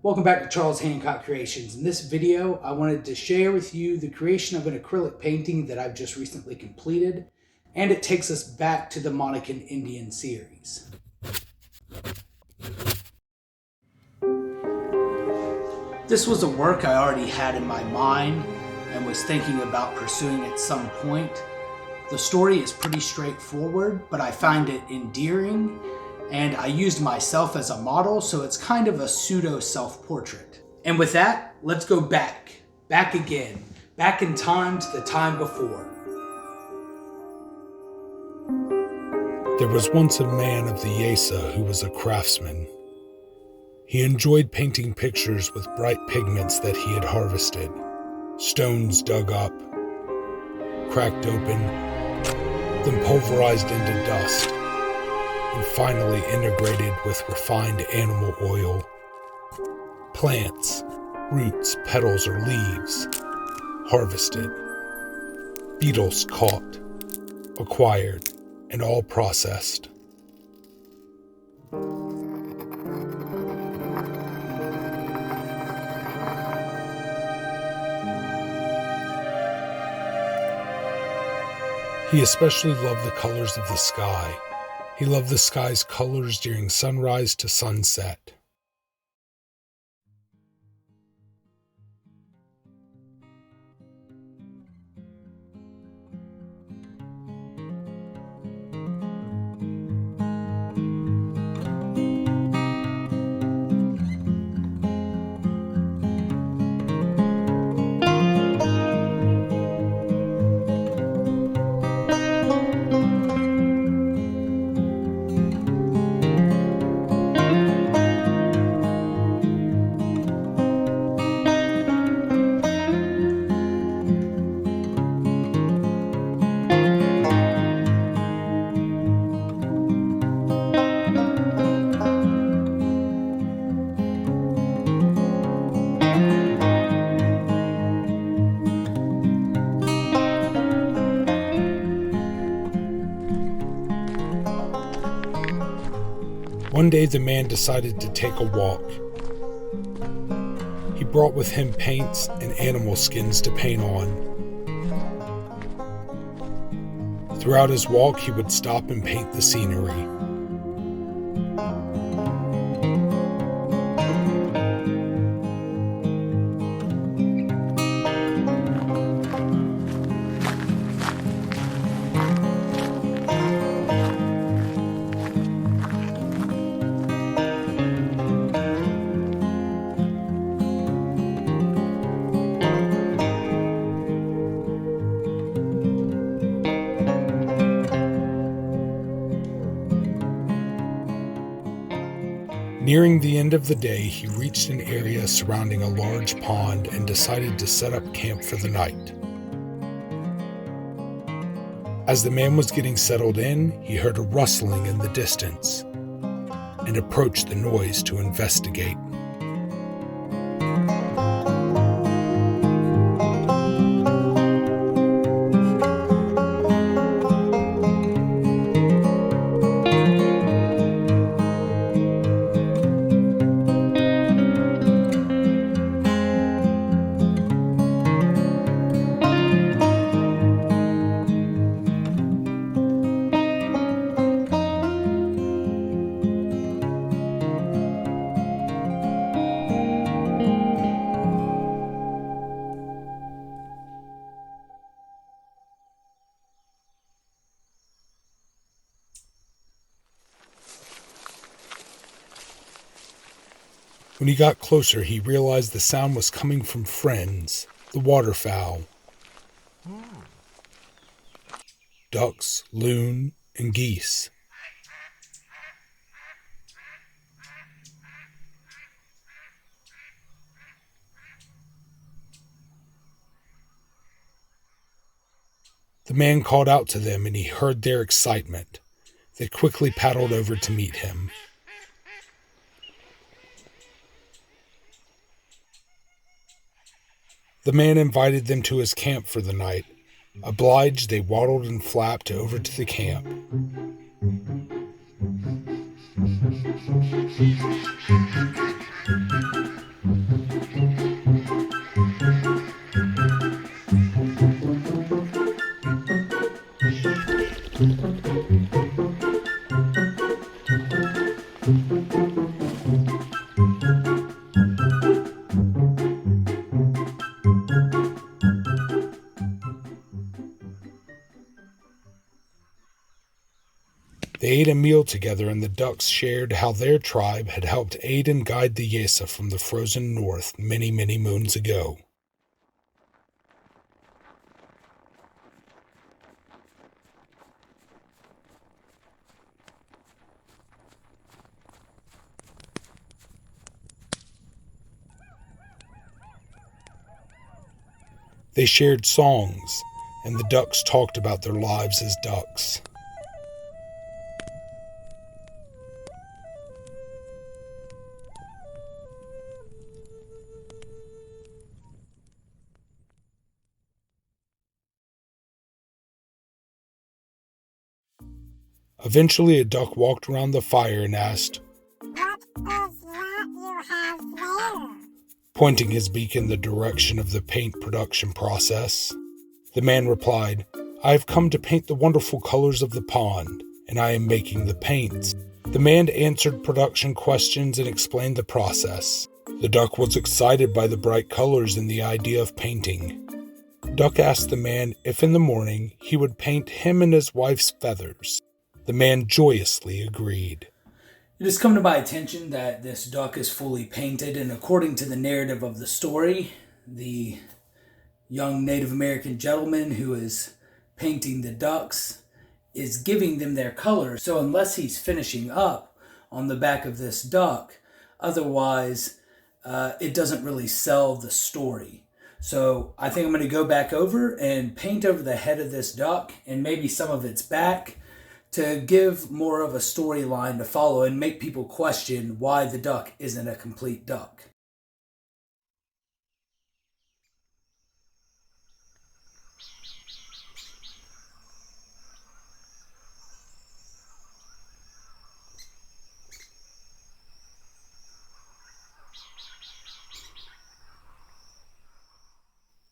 Welcome back to Charles Hancock Creations. In this video, I wanted to share with you the creation of an acrylic painting that I've just recently completed, and it takes us back to the Monacan Indian series. This was a work I already had in my mind and was thinking about pursuing at some point. The story is pretty straightforward, but I find it endearing, and I used myself as a model, so it's kind of a pseudo self-portrait. And with that, let's go back again, back in time to the time before. There was once a man of the Yesa who was a craftsman. He enjoyed painting pictures with bright pigments that he had harvested, stones dug up, cracked open, then pulverized into dust, and finally integrated with refined animal oil. Plants, roots, petals, or leaves, harvested. Beetles caught, acquired, and all processed. He especially loved the colors of the sky. He loved the sky's colors during sunrise to sunset. One day the man decided to take a walk. He brought with him paints and animal skins to paint on. Throughout his walk, he would stop and paint the scenery. Nearing the end of the day, he reached an area surrounding a large pond and decided to set up camp for the night. As the man was getting settled in, he heard a rustling in the distance and approached the noise to investigate. When he got closer, he realized the sound was coming from friends, the waterfowl. Ducks, loon, and geese. The man called out to them and he heard their excitement. They quickly paddled over to meet him. The man invited them to his camp for the night. Obliged, they waddled and flapped over to the camp. ate a meal together, and the ducks shared how their tribe had helped aid and guide the Yesa from the frozen north many, many moons ago. They shared songs, and the ducks talked about their lives as ducks. Eventually, a duck walked around the fire and asked, "What is that you have there?" pointing his beak in the direction of the paint production process. The man replied, "I have come to paint the wonderful colors of the pond, and I am making the paints." The man answered production questions and explained the process. The duck was excited by the bright colors and the idea of painting. Duck asked the man if in the morning he would paint him and his wife's feathers. The man joyously agreed. It has come to my attention that this duck is fully painted, and according to the narrative of the story, the young Native American gentleman who is painting the ducks is giving them their colors. So unless he's finishing up on the back of this duck, otherwise it doesn't really sell the story. So I think I'm going to go back over and paint over the head of this duck and maybe some of its back to give more of a storyline to follow and make people question why the duck isn't a complete duck.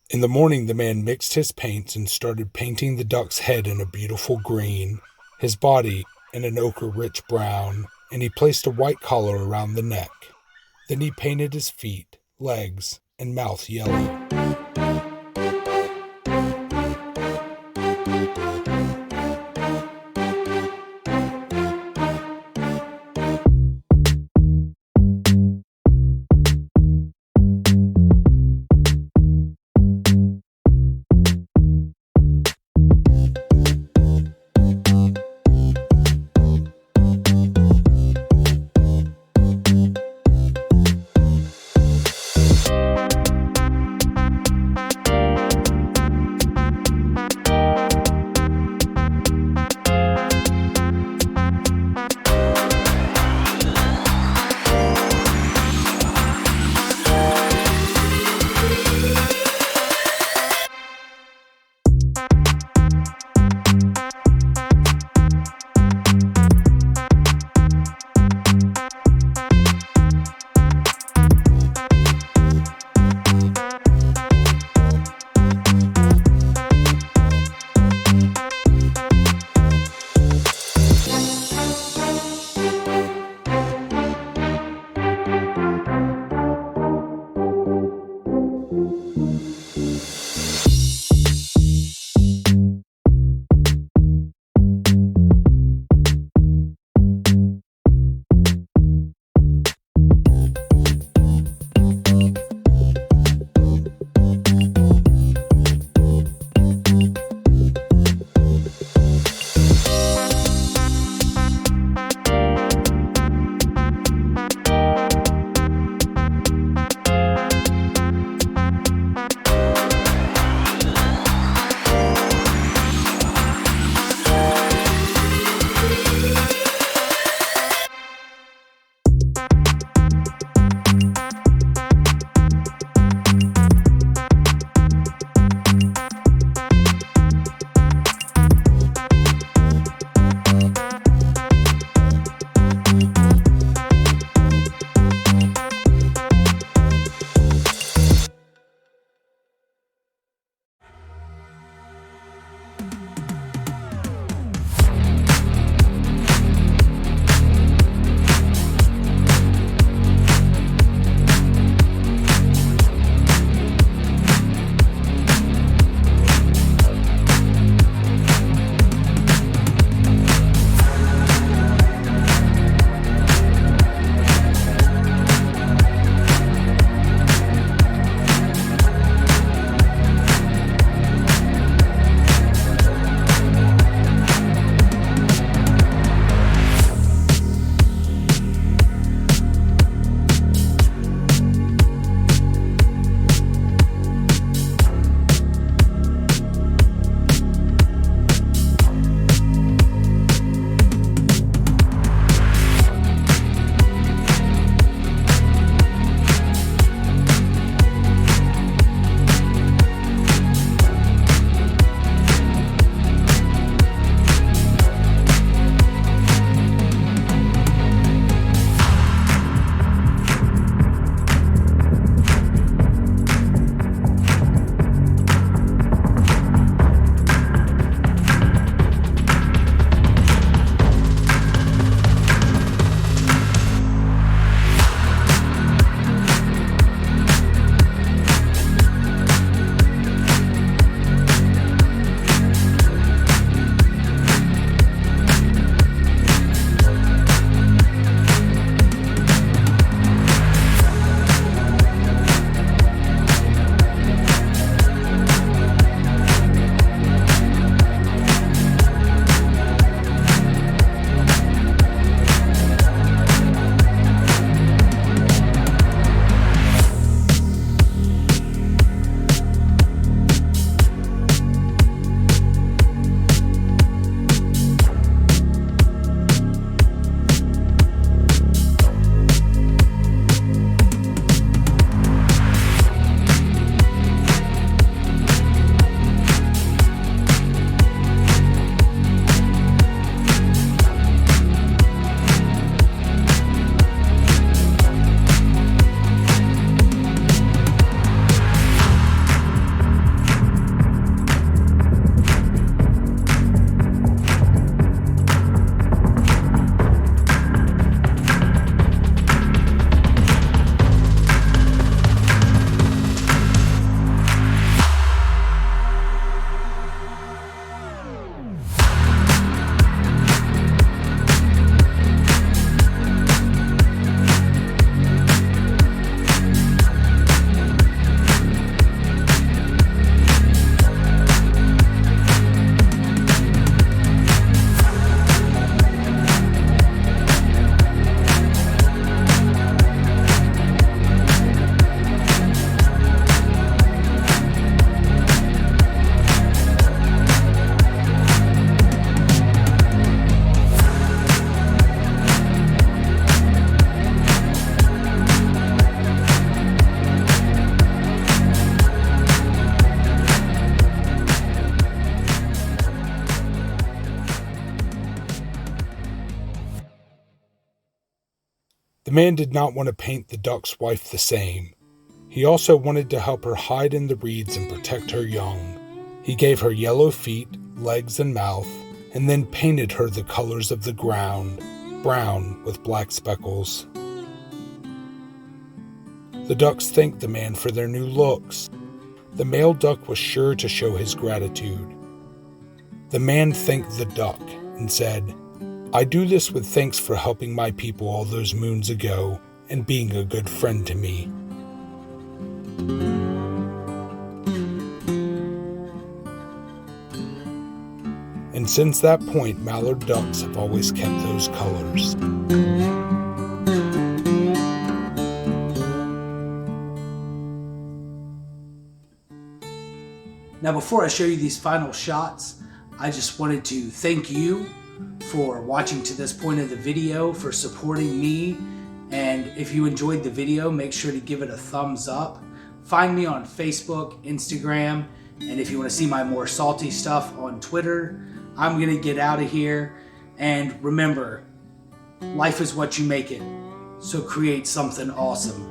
In the morning, the man mixed his paints and started painting the duck's head in a beautiful green, his body in an ochre-rich brown, and he placed a white collar around the neck. Then he painted his feet, legs, and mouth yellow. The man did not want to paint the duck's wife the same. He also wanted to help her hide in the reeds and protect her young. He gave her yellow feet, legs, and mouth, and then painted her the colors of the ground, brown with black speckles. The ducks thanked the man for their new looks. The male duck was sure to show his gratitude. The man thanked the duck and said, "I do this with thanks for helping my people all those moons ago and being a good friend to me." And since that point, mallard ducks have always kept those colors. Now, before I show you these final shots, I just wanted to thank you for watching to this point of the video, for supporting me. And if you enjoyed the video, make sure to give it a thumbs up. Find me on Facebook, Instagram, and if you want to see my more salty stuff, on Twitter. I'm going to get out of here. And remember, life is what you make it. So create something awesome.